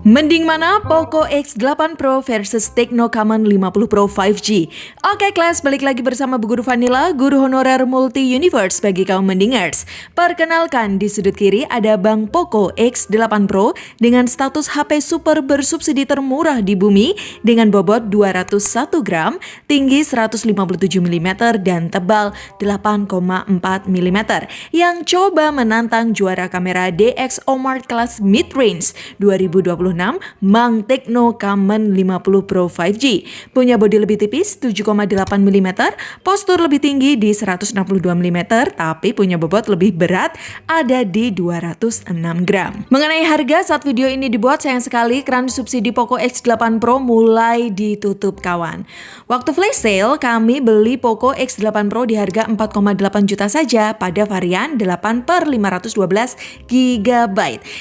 Mending mana Poco X8 Pro versus Tecno Camon 50 Pro 5G? Oke kelas, balik lagi bersama Bu Guru Vanilla, guru honorer multi-universe bagi kaum mendingers. Perkenalkan, di sudut kiri ada Bang Poco X8 Pro dengan status HP super bersubsidi termurah di bumi dengan bobot 201 gram, tinggi 157 mm dan tebal 8,4 mm yang coba menantang juara kamera DxOMark kelas mid-range 2026 Mang Tecno Camon 50 Pro 5G. Punya bodi lebih tipis 7,8 mm, postur lebih tinggi di 162 mm, tapi punya bobot lebih berat ada di 206 gram. Mengenai harga, saat video ini dibuat sayang sekali keran subsidi Poco X8 Pro mulai ditutup kawan. Waktu flash sale kami beli Poco X8 Pro di harga 4,8 juta saja pada varian 8/512 GB.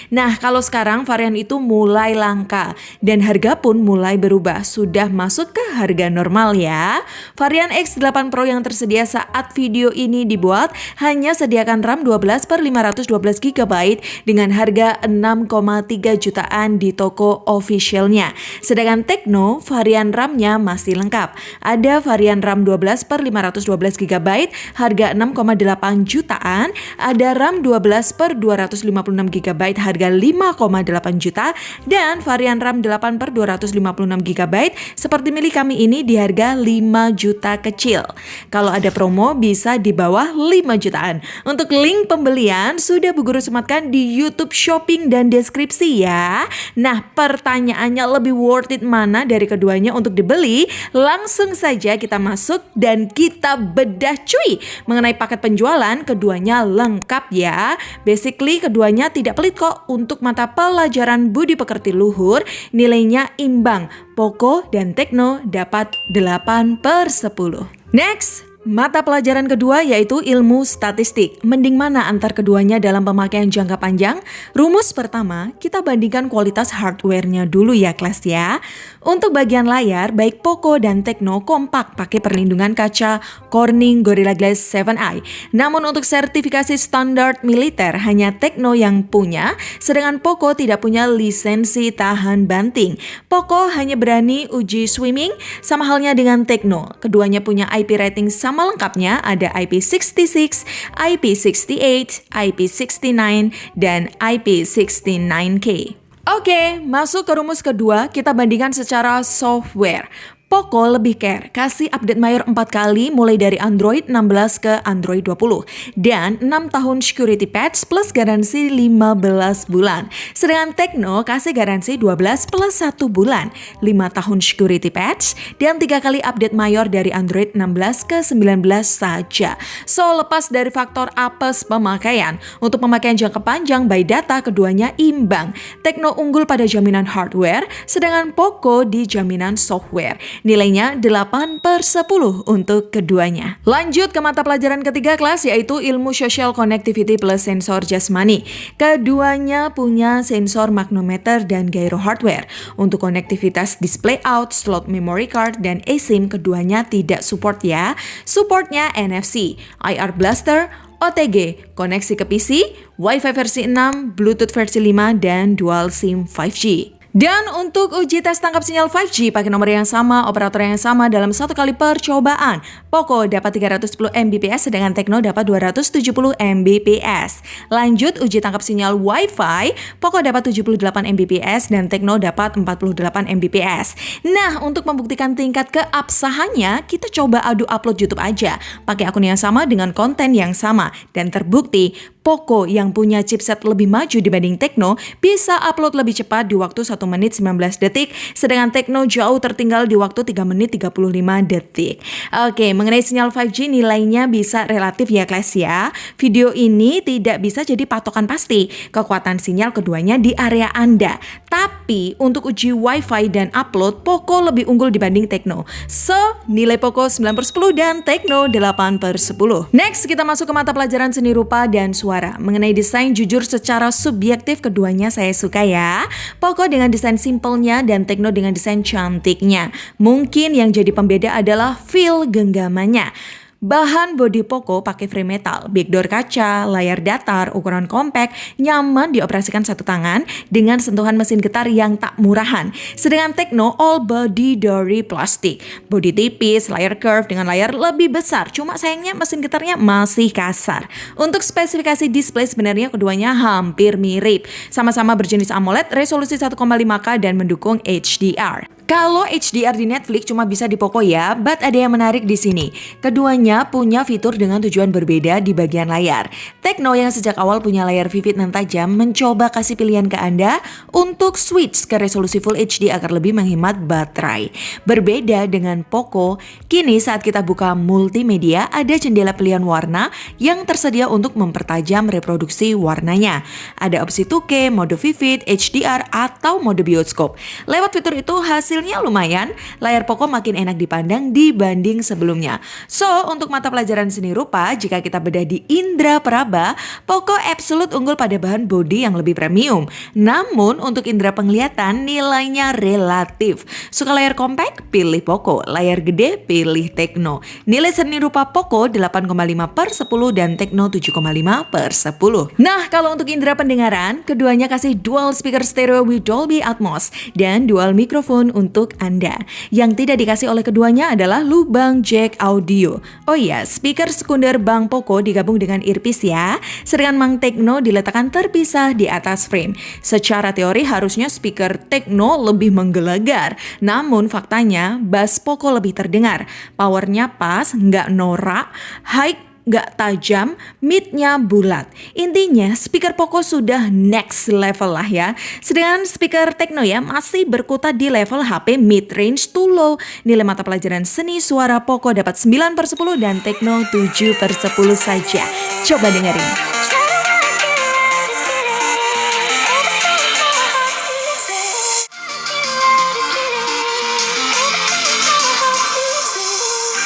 Nah, kalau sekarang varian itu mulai langka dan harga pun mulai berubah, sudah masuk ke harga normal ya. Varian X8 Pro yang tersedia saat video ini dibuat hanya sediakan RAM 12/512 GB dengan harga 6,3 jutaan di toko officialnya. Sedangkan Tecno varian RAM-nya masih lengkap. Ada varian RAM 12/512 GB harga 6,8 jutaan, ada RAM 12/256 GB harga 5,8 juta, dan varian RAM 8/256 GB seperti milik kami ini di harga 5 juta kecil. Kalau ada promo bisa di bawah 5 jutaan. Untuk link pembelian sudah Bu Guru sematkan di YouTube Shopping dan deskripsi ya. Nah, pertanyaannya lebih worth it mana dari keduanya untuk dibeli? Langsung saja kita masuk dan kita bedah cuy. Mengenai paket penjualan, keduanya lengkap ya. Basically keduanya tidak pelit kok. Untuk mata pelajaran budi pekerti luhur, nilainya imbang. Poco dan Tecno dapat 8/10. Next, mata pelajaran kedua yaitu ilmu statistik. Mending mana antar keduanya dalam pemakaian jangka panjang? Rumus pertama, kita bandingkan kualitas hardware-nya dulu ya kelas ya. Untuk bagian layar, baik Poco dan Tecno kompak pakai perlindungan kaca Corning Gorilla Glass 7i. Namun untuk sertifikasi standar militer hanya Tecno yang punya, sedangkan Poco tidak punya lisensi tahan banting. Poco hanya berani uji swimming, sama halnya dengan Tecno. Keduanya punya IP rating sama lengkapnya, ada IP66, IP68, IP69, dan IP69K. Oke, masuk ke rumus kedua, kita bandingkan secara software. Poco lebih care, kasih update mayor 4 kali mulai dari Android 16 ke Android 20 dan 6 tahun security patch plus garansi 15 bulan. Sedangkan Tecno kasih garansi 12 plus 1 bulan, 5 tahun security patch dan 3 kali update mayor dari Android 16 ke 19 saja. So, lepas dari faktor apes pemakaian, untuk pemakaian jangka panjang by data keduanya imbang. Tecno unggul pada jaminan hardware, sedangkan Poco di jaminan software. Nilainya 8/10 untuk keduanya. Lanjut ke mata pelajaran ketiga kelas yaitu ilmu social connectivity plus sensor jasmani. Keduanya punya sensor magnometer dan gyro hardware. Untuk konektivitas display out, slot memory card, dan eSIM keduanya tidak support ya. Supportnya NFC, IR Blaster, OTG, koneksi ke PC, Wi-Fi versi 6, Bluetooth versi 5, dan dual SIM 5G. Dan untuk uji tes tangkap sinyal 5G pakai nomor yang sama, operator yang sama dalam satu kali percobaan. Poco dapat 310 Mbps sedangkan Tecno dapat 270 Mbps. Lanjut uji tangkap sinyal Wi-Fi, Poco dapat 78 Mbps dan Tecno dapat 48 Mbps. Nah, untuk membuktikan tingkat keabsahannya, kita coba adu upload YouTube aja. Pakai akun yang sama dengan konten yang sama dan terbukti Poco yang punya chipset lebih maju dibanding Tecno bisa upload lebih cepat di waktu 1 menit 19 detik, sedangkan Tecno jauh tertinggal di waktu 3 menit 35 detik. Oke, mengenai sinyal 5G nilainya bisa relatif ya kelas ya. Video ini tidak bisa jadi patokan pasti kekuatan sinyal keduanya di area Anda. Tapi untuk uji Wi-Fi dan upload, Poco lebih unggul dibanding Tecno. So, nilai Poco 9/10 dan Tecno 8/10. Next, kita masuk ke mata pelajaran seni rupa dan suara. Mengenai desain, jujur secara subjektif keduanya saya suka ya. Poco dengan desain simpelnya dan Tecno dengan desain cantiknya. Mungkin yang jadi pembeda adalah feel genggamannya. Bahan bodi Poco pakai frame metal, backdoor kaca, layar datar, ukuran compact, nyaman dioperasikan satu tangan dengan sentuhan mesin getar yang tak murahan. Sedangkan Tecno all body dari plastik, bodi tipis, layar curve dengan layar lebih besar. Cuma sayangnya mesin getarnya masih kasar. Untuk spesifikasi display sebenarnya keduanya hampir mirip. Sama-sama berjenis AMOLED, resolusi 1,5K dan mendukung HDR. Kalau HDR di Netflix cuma bisa di Poco ya, but ada yang menarik di sini. Keduanya punya fitur dengan tujuan berbeda di bagian layar. Tecno yang sejak awal punya layar vivid dan tajam mencoba kasih pilihan ke Anda untuk switch ke resolusi Full HD agar lebih menghemat baterai. Berbeda dengan Poco, kini saat kita buka multimedia ada jendela pilihan warna yang tersedia untuk mempertajam reproduksi warnanya. Ada opsi 2K, mode vivid, HDR, atau mode bioskop. Lewat fitur itu hasilnya lumayan, layar Poco makin enak dipandang dibanding sebelumnya. So, untuk mata pelajaran seni rupa, jika kita bedah di indra peraba, Poco Absolute unggul pada bahan bodi yang lebih premium. Namun, untuk indra penglihatan, nilainya relatif. Suka layar compact? Pilih Poco. Layar gede? Pilih Tecno. Nilai seni rupa Poco 8,5/10 dan Tecno 7,5/10. Nah, kalau untuk indra pendengaran, keduanya kasih dual speaker stereo with Dolby Atmos dan dual mikrofon untuk Anda. Yang tidak dikasih oleh keduanya adalah lubang jack audio. Oh iya, speaker sekunder Bang Poco digabung dengan earpiece ya. Sedangkan Mang Tecno diletakkan terpisah di atas frame. Secara teori harusnya speaker Tecno lebih menggelegar. Namun faktanya bass Poco lebih terdengar. Powernya pas, nggak norak, high nggak tajam, mid-nya bulat. Intinya speaker Poco sudah next level lah ya. Sedangkan speaker Tecno ya masih berkutat di level HP mid-range to low. Nilai mata pelajaran seni suara Poco dapat 9/10 dan Tecno 7/10 saja. Coba dengerin.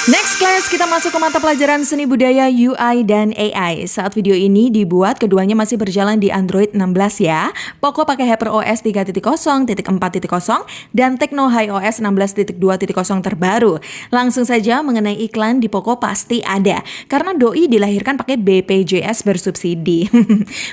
Next class, kita masuk ke mata pelajaran seni budaya UI dan AI. Saat video ini dibuat, keduanya masih berjalan di Android 16 ya. Poco pakai HyperOS 3.0.4.0 dan Tecno HiOS 16.2.0 terbaru. Langsung saja mengenai iklan di Poco pasti ada, karena doi dilahirkan pakai BPJS bersubsidi.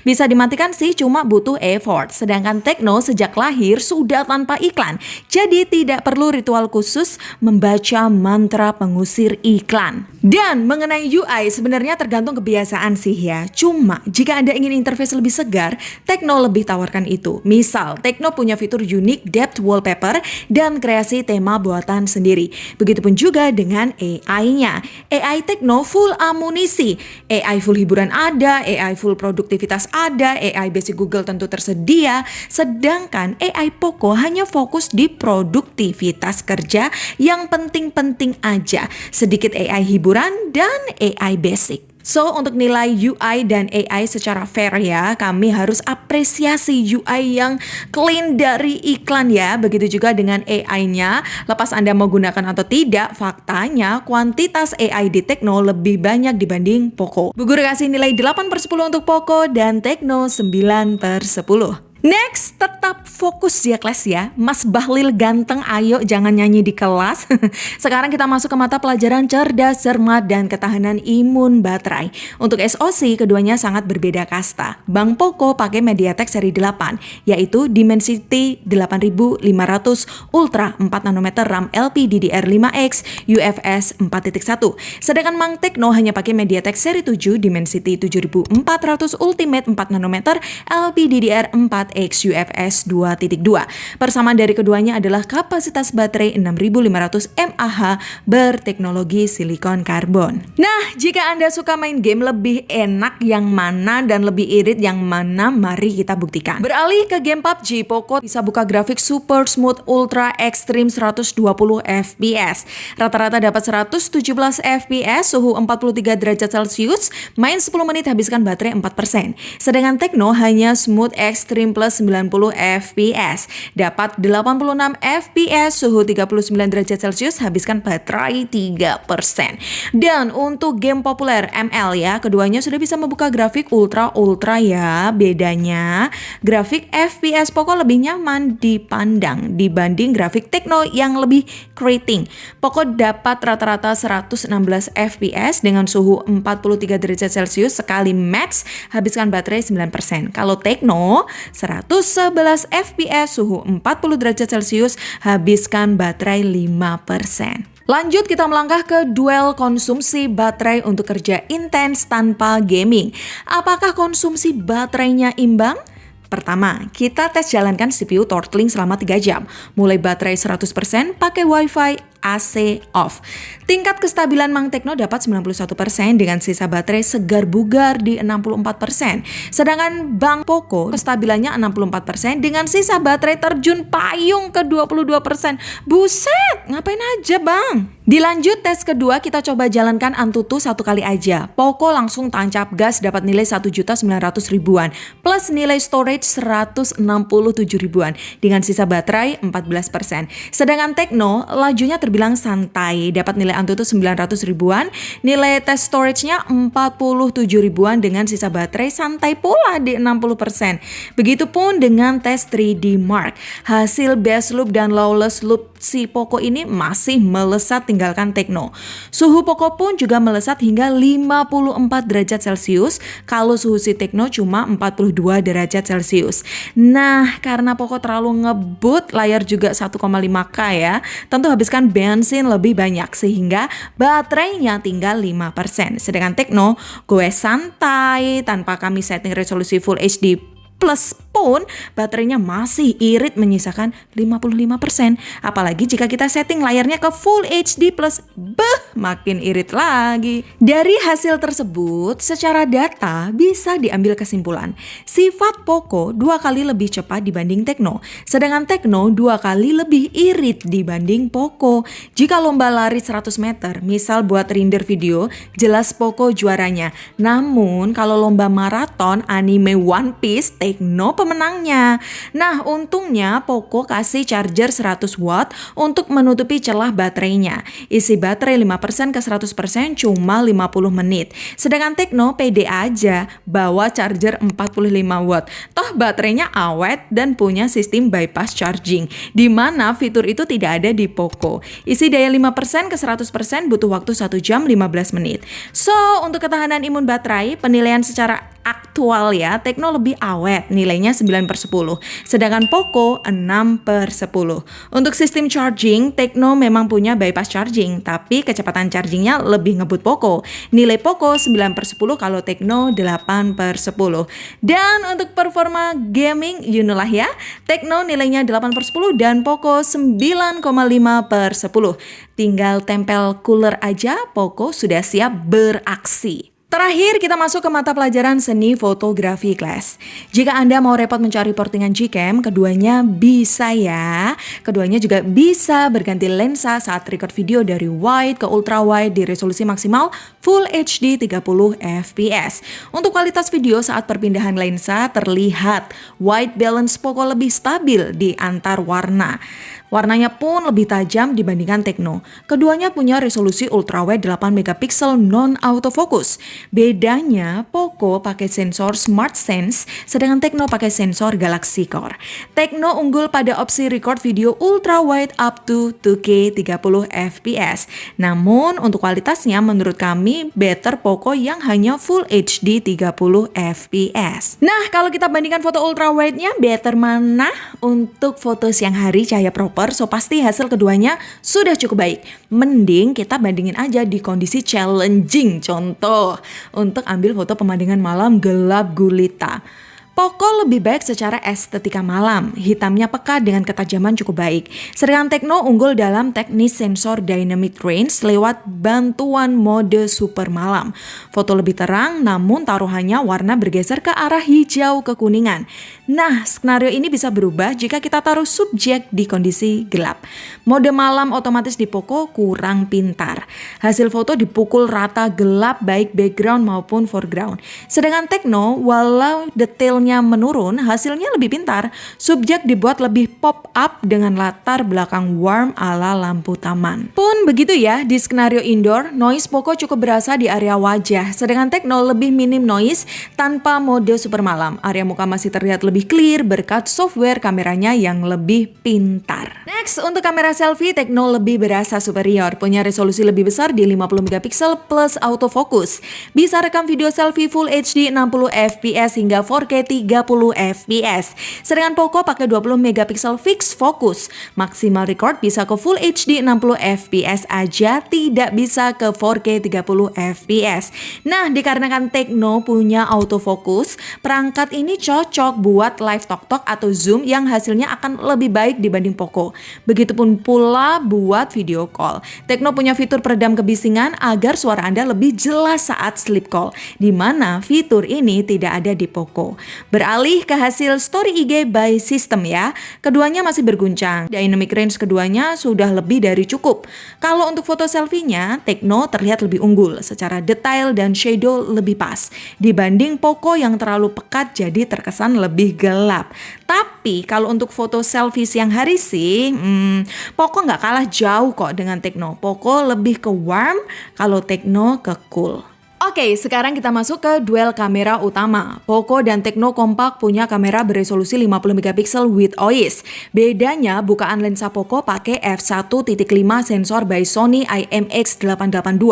Bisa dimatikan sih, cuma butuh effort. Sedangkan Tecno sejak lahir sudah tanpa iklan, jadi tidak perlu ritual khusus membaca mantra pengusir iklan. Dan mengenai UI sebenarnya tergantung kebiasaan sih ya. Cuma jika Anda ingin interface lebih segar, Tecno lebih tawarkan itu. Misal, Tecno punya fitur unik depth wallpaper dan kreasi tema buatan sendiri. Begitupun juga dengan AI-nya. AI Tecno full amunisi. AI full hiburan ada, AI full produktivitas ada, AI basic Google tentu tersedia. Sedangkan AI Poco hanya fokus di produktivitas kerja yang penting-penting aja. Sedikit AI hiburan dan AI basic. So, untuk nilai UI dan AI secara fair ya, kami harus apresiasi UI yang clean dari iklan ya. Begitu juga dengan AI-nya, lepas Anda mau gunakan atau tidak, faktanya kuantitas AI di Tecno lebih banyak dibanding Poco. Bu Guru kasih nilai 8/10 untuk Poco dan Tecno 9/10. Next, tetap fokus ya kelas ya. Mas Bahlil ganteng, ayo jangan nyanyi di kelas. Sekarang kita masuk ke mata pelajaran cerdas, cermat, dan ketahanan imun baterai. Untuk SoC, keduanya sangat berbeda kasta. Bang Poco pakai MediaTek seri 8, yaitu Dimensity 8500 Ultra 4 nanometer RAM LPDDR5X UFS 4.1. Sedangkan Mang Tecno hanya pakai MediaTek seri 7 Dimensity 7400 Ultimate 4 nanometer LPDDR4 X UFS 2.2. Persamaan dari keduanya adalah kapasitas baterai 6500 mAh berteknologi silikon karbon. Nah, jika Anda suka main game, lebih enak yang mana dan lebih irit yang mana, mari kita buktikan. Beralih ke game PUBG, Poco bisa buka grafik Super Smooth Ultra Extreme 120 fps. Rata-rata dapat 117 fps, suhu 43 derajat Celcius, main 10 menit habiskan baterai 4%. Sedangkan Tecno hanya Smooth Extreme plus 90 fps. Dapat 86 fps, suhu 39 derajat Celcius, habiskan baterai 3%. Dan untuk game populer ML ya, keduanya sudah bisa membuka grafik ultra ya. Bedanya, grafik FPS Poco lebih nyaman dipandang dibanding grafik Tecno yang lebih keriting. Poco dapat rata-rata 116 fps dengan suhu 43 derajat Celcius sekali max, habiskan baterai 9%. Kalau Tecno 111 fps, suhu 40 derajat Celcius, habiskan baterai 5%. Lanjut kita melangkah ke duel konsumsi baterai untuk kerja intens tanpa gaming. Apakah konsumsi baterainya imbang? Pertama, kita tes jalankan CPU throttling selama 3 jam. Mulai baterai 100%, pakai Wi-Fi, AC off. Tingkat kestabilan Mang Tecno dapat 91% dengan sisa baterai segar bugar di 64%. Sedangkan Bang Poco kestabilannya 64% dengan sisa baterai terjun payung ke 22%. Buset, ngapain aja Bang? Dilanjut tes kedua, kita coba jalankan Antutu 1 kali aja. Poco langsung tancap gas dapat nilai 1.900.000 ribuan plus nilai storage 167 ribuan dengan sisa baterai 14%. Sedangkan Tecno lajunya terbilang santai, dapat nilai Antutu 900 ribuan, nilai tes storage-nya 47 ribuan dengan sisa baterai santai pula di 60%. Begitupun dengan tes 3D Mark. Hasil best loop dan lawless loop si Poco ini masih melesat tinggalkan Tecno. Suhu Poco pun juga melesat hingga 54 derajat Celcius, kalau suhu si Tecno cuma 42 derajat Celcius. Nah, karena Poco terlalu ngebut, layar juga 1,5K ya, tentu habiskan bensin lebih banyak sehingga baterainya tinggal 5%. Sedangkan Tecno goes santai tanpa kami setting resolusi Full HD Plus pun baterainya masih irit menyisakan 55%. Apalagi jika kita setting layarnya ke Full HD Plus, makin irit lagi. Dari hasil tersebut, secara data bisa diambil kesimpulan, sifat Poco 2 kali lebih cepat dibanding Tecno, sedangkan Tecno 2 kali lebih irit dibanding Poco. Jika lomba lari 100 meter, misal buat render video, jelas Poco juaranya. Namun kalau lomba maraton anime One Piece, Tecno pemenangnya. Nah, untungnya Poco kasih charger 100 watt untuk menutupi celah baterainya. Isi baterai 5% ke 100% cuma 50 menit. Sedangkan Tecno pede aja bawa charger 45 watt. Toh baterainya awet dan punya sistem bypass charging, di mana fitur itu tidak ada di Poco. Isi daya 5% ke 100% butuh waktu 1 jam 15 menit. So, untuk ketahanan imun baterai, penilaian secara aktual ya, Tecno lebih awet, nilainya 9/10, sedangkan Poco 6/10. Untuk sistem charging, Tecno memang punya bypass charging, tapi kecepatan chargingnya lebih ngebut Poco. Nilai Poco 9/10 kalau Tecno 8/10. Dan untuk performa gaming, you know lah ya, Tecno nilainya 8/10 dan Poco 9,5/10. Tinggal tempel cooler aja, Poco sudah siap beraksi. Terakhir kita masuk ke mata pelajaran seni fotografi kelas. Jika Anda mau repot mencari portingan Gcam, keduanya bisa ya. Keduanya juga bisa berganti lensa saat record video dari wide ke ultra wide di resolusi maksimal Full HD 30 fps. Untuk kualitas video saat perpindahan lensa terlihat white balance Poco lebih stabil di antar warna. Warnanya pun lebih tajam dibandingkan Tecno. Keduanya punya resolusi ultrawide 8 megapiksel non autofocus. Bedanya, Poco pakai sensor SmartSense, sedangkan Tecno pakai sensor Galaxy Core. Tecno unggul pada opsi record video ultrawide up to 2K 30 fps. Namun untuk kualitasnya menurut kami better Poco yang hanya Full HD 30 fps. Nah, kalau kita bandingkan foto ultrawide-nya, better mana? Untuk foto siang hari cahaya proper, so pasti hasil keduanya sudah cukup baik. Mending kita bandingin aja di kondisi challenging. Contoh, untuk ambil foto pemandangan malam gelap gulita. Poco lebih baik secara estetika malam, hitamnya pekat dengan ketajaman cukup baik. Sedangkan Tecno unggul dalam teknis sensor dynamic range lewat bantuan mode super malam. Foto lebih terang, namun taruhannya warna bergeser ke arah hijau kekuningan. Nah, skenario ini bisa berubah jika kita taruh subjek di kondisi gelap. Mode malam otomatis di Poco kurang pintar. Hasil foto dipukul rata gelap baik background maupun foreground. Sedangkan Tecno, walau detailnya pixelnya menurun, hasilnya lebih pintar. Subjek dibuat lebih pop up dengan latar belakang warm ala lampu taman. Pun begitu ya, di skenario indoor, noise Poco cukup berasa di area wajah, sedangkan Tecno lebih minim noise tanpa mode super malam. Area muka masih terlihat lebih clear berkat software kameranya yang lebih pintar. Next, untuk kamera selfie, Tecno lebih berasa superior, punya resolusi lebih besar di 50 megapiksel plus autofocus. Bisa rekam video selfie Full HD 60 fps hingga 4K 30 fps. Sedangkan Poco pakai 20 megapiksel fixed focus. Maksimal record bisa ke Full HD 60 fps aja, tidak bisa ke 4K 30 fps. Nah, dikarenakan Tecno punya autofocus, perangkat ini cocok buat live talk-talk atau zoom yang hasilnya akan lebih baik dibanding Poco. Begitupun pula buat video call. Tecno punya fitur peredam kebisingan agar suara Anda lebih jelas saat sleep call, di mana fitur ini tidak ada di Poco. Beralih ke hasil story IG by system ya. Keduanya masih berguncang. Dynamic range keduanya sudah lebih dari cukup. Kalau untuk foto selfie-nya, Tecno terlihat lebih unggul. Secara detail dan shadow lebih pas. Dibanding Poco yang terlalu pekat jadi terkesan lebih gelap. Tapi kalau untuk foto selfie siang hari sih, Poco nggak kalah jauh kok dengan Tecno. Poco lebih ke warm, kalau Tecno ke cool. Oke, sekarang kita masuk ke duel kamera utama. Poco dan Tecno kompak punya kamera beresolusi 50 megapiksel with OIS. Bedanya bukaan lensa Poco pakai f1.5 sensor by Sony IMX882.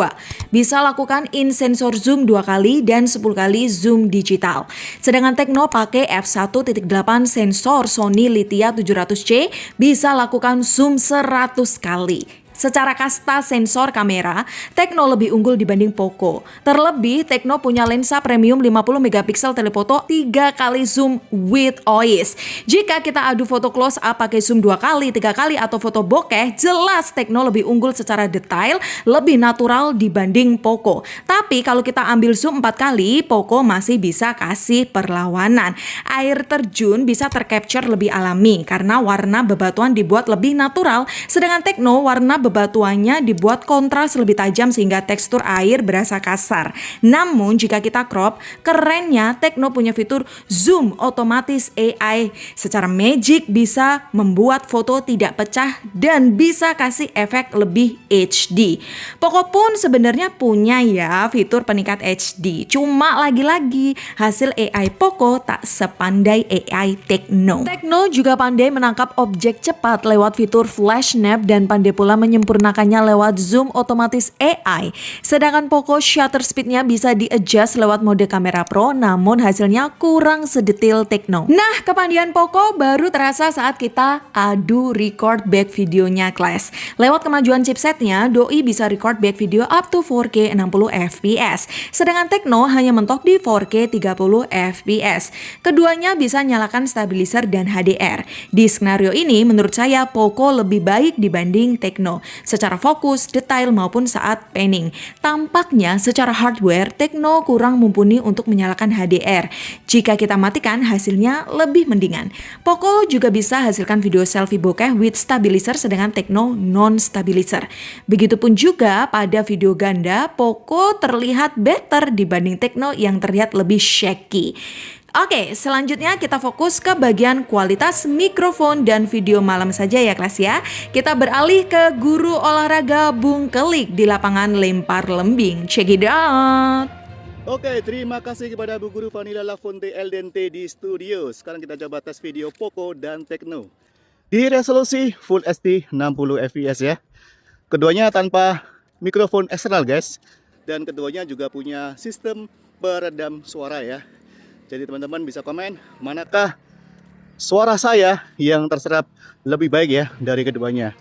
Bisa lakukan in sensor zoom 2 kali dan 10 kali zoom digital. Sedangkan Tecno pakai f1.8 sensor Sony Lithia 700C, bisa lakukan zoom 100 kali. Secara kasta sensor kamera, Tecno lebih unggul dibanding Poco. Terlebih, Tecno punya lensa premium 50 megapiksel telefoto 3 kali zoom with OIS. Jika kita adu foto close up pakai zoom 2 kali, 3 kali atau foto bokeh, jelas Tecno lebih unggul secara detail, lebih natural dibanding Poco. Tapi kalau kita ambil zoom 4 kali, Poco masih bisa kasih perlawanan. Air terjun bisa tercapture lebih alami karena warna bebatuan dibuat lebih natural, sedangkan Tecno warna bebatuannya dibuat kontras lebih tajam sehingga tekstur air berasa kasar. Namun jika kita crop, kerennya Tecno punya fitur zoom otomatis AI. Secara magic bisa membuat foto tidak pecah dan bisa kasih efek lebih HD. Poco pun sebenarnya punya ya fitur peningkat HD. Cuma lagi-lagi hasil AI Poco tak sepandai AI Tecno. Tecno juga pandai menangkap objek cepat lewat fitur flash snap dan pandai pula menyempurnakannya lewat zoom otomatis AI. Sedangkan Poco shutter speednya bisa di-adjust lewat mode kamera pro, namun hasilnya kurang sedetail Tecno. Nah, kepandian Poco baru terasa saat kita adu record back videonya kelas. Lewat kemajuan chipsetnya, doi bisa record back video up to 4K 60 fps. Sedangkan Tecno hanya mentok di 4K 30 fps. Keduanya bisa nyalakan stabilizer dan HDR. Di skenario ini menurut saya Poco lebih baik dibanding Tecno. Secara fokus, detail maupun saat panning. Tampaknya secara hardware, Tecno kurang mumpuni untuk menyalakan HDR. Jika kita matikan, hasilnya lebih mendingan. Poco juga bisa hasilkan video selfie bokeh with stabilizer, sedangkan Tecno non-stabilizer. Begitupun juga pada video ganda, Poco terlihat better dibanding Tecno yang terlihat lebih shaky. Oke, selanjutnya kita fokus ke bagian kualitas mikrofon dan video malam saja ya kelas ya. Kita beralih ke guru olahraga Bung Kelik di lapangan lempar lembing. Check it out. Oke, terima kasih kepada Bu Guru Vanilla Lafonte Eldente di studio. Sekarang kita coba tes video Poco dan Tecno di resolusi Full HD 60 fps ya. Keduanya tanpa mikrofon eksternal guys, dan keduanya juga punya sistem peredam suara ya. Jadi teman-teman bisa komen manakah suara saya yang terserap lebih baik ya dari keduanya.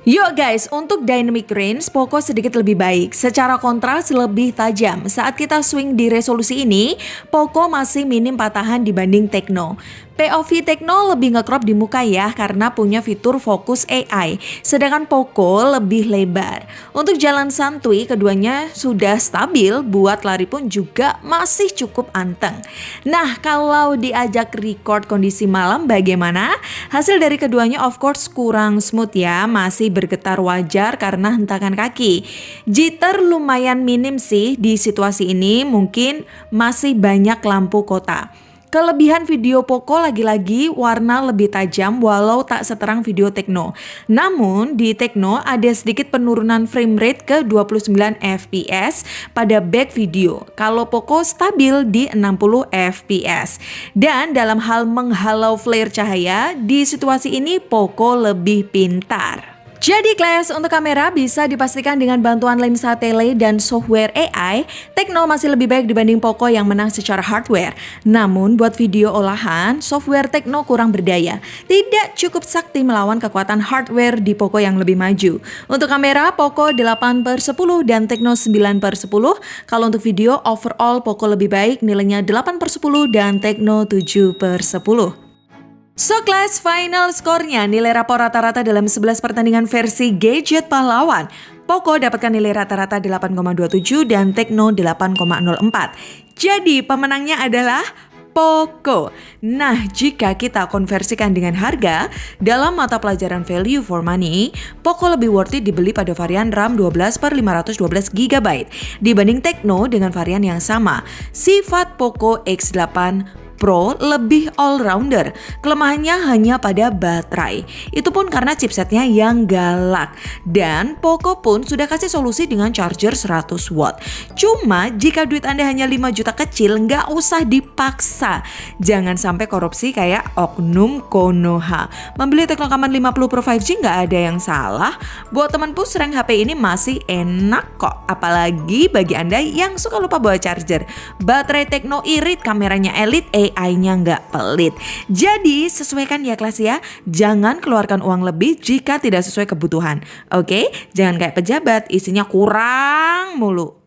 Yuk guys, untuk dynamic range Poco sedikit lebih baik. Secara kontras lebih tajam. Saat kita swing di resolusi ini, Poco masih minim patahan dibanding Tecno. POV Tecno lebih nge-crop di muka ya karena punya fitur fokus AI. Sedangkan Poco lebih lebar. Untuk jalan santuy keduanya sudah stabil, buat lari pun juga masih cukup anteng. Nah, kalau diajak record kondisi malam bagaimana? Hasil dari keduanya of course kurang smooth ya, masih bergetar wajar karena hentakan kaki. Jitter lumayan minim sih di situasi ini, mungkin masih banyak lampu kota. Kelebihan video Poco lagi-lagi warna lebih tajam walau tak seterang video Tecno. Namun di Tecno ada sedikit penurunan frame rate ke 29 fps pada back video. Kalau Poco stabil di 60 fps. Dan dalam hal menghalau flare cahaya, di situasi ini Poco lebih pintar. Jadi kelas, untuk kamera bisa dipastikan dengan bantuan lensa tele dan software AI, Tecno masih lebih baik dibanding Poco yang menang secara hardware. Namun buat video olahan, software Tecno kurang berdaya. Tidak cukup sakti melawan kekuatan hardware di Poco yang lebih maju. Untuk kamera, Poco 8/10 dan Tecno 9/10. Kalau untuk video, overall Poco lebih baik, nilainya 8/10 dan Tecno 7/10. So class, final skornya nilai rapor rata-rata dalam 11 pertandingan versi gadget pahlawan. Poco dapatkan nilai rata-rata 8,27 dan Tecno 8,04. Jadi pemenangnya adalah Poco. Nah, jika kita konversikan dengan harga, dalam mata pelajaran value for money, Poco lebih worth it dibeli pada varian RAM 12/512 GB dibanding Tecno dengan varian yang sama. Sifat Poco X8 Pro lebih all-rounder, kelemahannya hanya pada baterai. Itu pun karena chipsetnya yang galak. Dan Poco pun sudah kasih solusi dengan charger 100 watt. Cuma jika duit Anda hanya 5 juta kecil, nggak usah dipaksa. Jangan sampai korupsi kayak oknum Konoha. Membeli Tecno Camon 50 Pro 5G nggak ada yang salah. Buat teman push, rank HP ini masih enak kok. Apalagi bagi Anda yang suka lupa bawa charger. Baterai Tecno irit, kameranya elite, AI-nya nggak pelit. Jadi sesuaikan ya kelas ya. Jangan keluarkan uang lebih jika tidak sesuai kebutuhan. Oke? Jangan kayak pejabat, isinya kurang mulu.